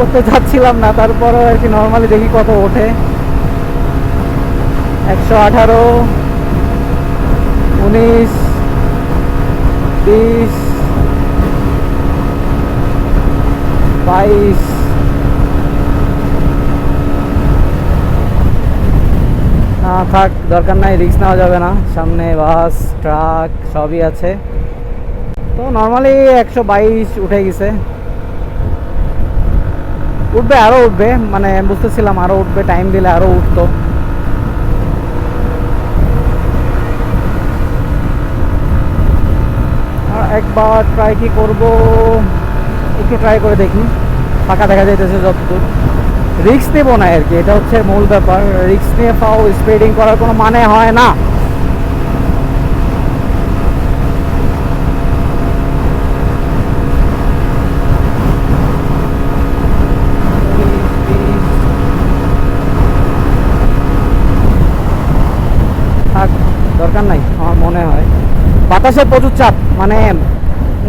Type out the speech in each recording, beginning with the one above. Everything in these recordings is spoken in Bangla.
করতে চাচ্ছিলাম না, তারপরেও আর কি নর্মালি দেখি কত ওঠে। 118, 19, 20, 22। থাক, দরকার নাই, রিস্ক নেওয়া যাবে না, সামনে বাস ট্রাক সবই আছে। তো নর্মালি 122 উঠে গেছে, উঠবে আরও উঠবে, মানে বুঝতেছিলাম আরও উঠবে, টাইম দিলে আরও উঠতো। আর একবার ট্রাই কি করব, একটু ট্রাই করে দেখি, ফাঁকা দেখা যাইতেছে যতদূর। রিস্ক নেবো না আর কি, এটা হচ্ছে মূল ব্যাপার। রিস্ক নিয়ে পাও স্পিডিং করার কোনো মানে হয় না। থাক, দরকার নাই আমার মনে হয়। বাতাসের প্রচুর চাপ, মানে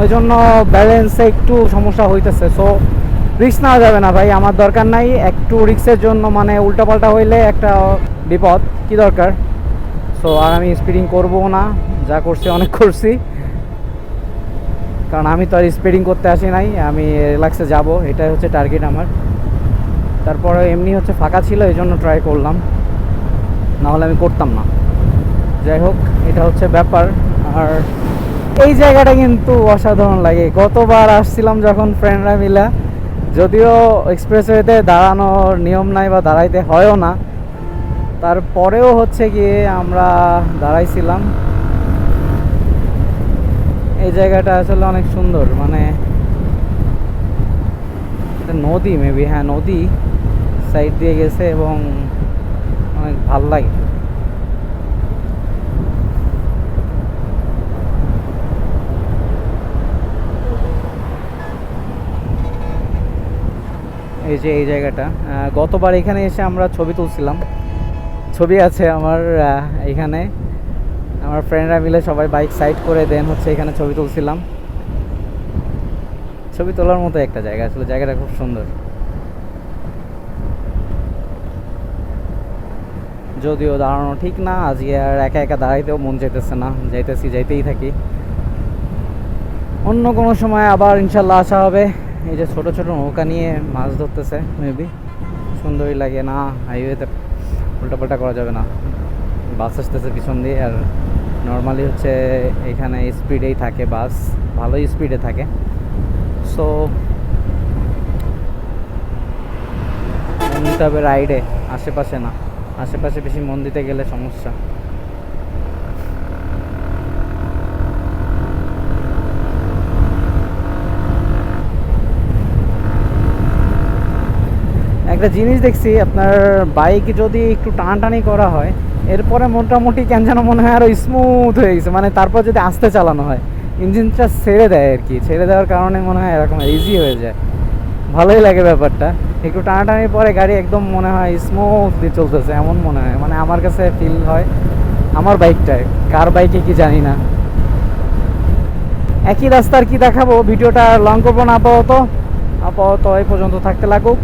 ওই জন্য ব্যালেন্সে একটু সমস্যা হইতেছে। সো রিস্ক নেওয়া যাবে না ভাই, আমার দরকার নাই একটু রিস্কের জন্য, মানে উল্টাপাল্টা হইলে একটা বিপদ, কি দরকার। সো আর আমি স্পিডিং করবো না, যা করছি অনেক করছি, কারণ আমি তো আর স্পিডিং করতে আসি নাই, আমি রিল্যাক্সে যাব, এটাই হচ্ছে টার্গেট আমার। তারপরে এমনি হচ্ছে ফাঁকা ছিল, এই জন্য ট্রাই করলাম, নাহলে আমি করতাম না। যাই হোক, এটা হচ্ছে ব্যাপার। আর এই জায়গাটা কিন্তু অসাধারণ লাগে, গতবার আসছিলাম যখন ফ্রেন্ডরা মিলা, যদিও এক্সপ্রেসওয়েতে দাঁড়ানোর নিয়ম নাই বা দাঁড়াইতে হয়ও না, তারপরেও হচ্ছে গিয়ে আমরা দাঁড়াইছিলাম। এই জায়গাটা আসলে অনেক সুন্দর, মানে নদী, মেবি, হ্যাঁ নদী সাইড দিয়ে গেছে এবং অনেক ভাল লাগে। এই যে এই জায়গাটা, গতবার এখানে এসে আমরা ছবি তুলছিলাম, ছবি আছে আমার এখানে। আমার ফ্রেন্ডরা মিলে সবাই বাইক সাইড করে দেন হচ্ছে এখানে ছবি তুলছিলাম। ছবি তোলার মতো একটা জায়গা, আসলে জায়গাটা খুব সুন্দর। যদিও দাঁড়ানো ঠিক না, আজকে আর একা একা দাঁড়াইতেও মন চাইতেছে না, যাইতেই থাকি। অন্য কোনো সময় আবার ইনশাল্লাহ আসা হবে। এই যে ছোট ছোট নৌকা নিয়ে মাছ ধরতেছে, মেবি সুন্দরই লাগে না। হাইওয়েতে উল্টাপাল্টা করা যাবে না, বাস আসতেছে পিছন দিয়ে, আর নর্মালি হচ্ছে এখানে স্পিডেই থাকে বাস, ভালোই স্পিডে থাকে। সো মন দিতে হবে রাইডে, আশেপাশে না। আশেপাশে বেশি মন দিতে গেলে সমস্যা। একটা জিনিস দেখছি, আপনার বাইক যদি একটু টানাটানি করা হয়, এরপরে মোটামুটি কেন যেন মনে হয় আরও স্মুথ হয়ে গেছে, মানে তারপর যদি আস্তে চালানো হয়, ইঞ্জিনটা ছেড়ে দেয় আর কি, ছেড়ে দেওয়ার কারণে মনে হয় এরকম ইজি হয়ে যায়, ভালোই লাগে ব্যাপারটা। একটু টানাটানির পরে গাড়ি একদম মনে হয় স্মুথলি চলতেছে, এমন মনে হয়, মানে আমার কাছে ফিল হয় আমার বাইকটায়। কার বাইকে কি জানি না। একই রাস্তার কি দেখাবো, ভিডিওটা লং করবো না, আপাতত এই পর্যন্ত থাকতে লাগুক।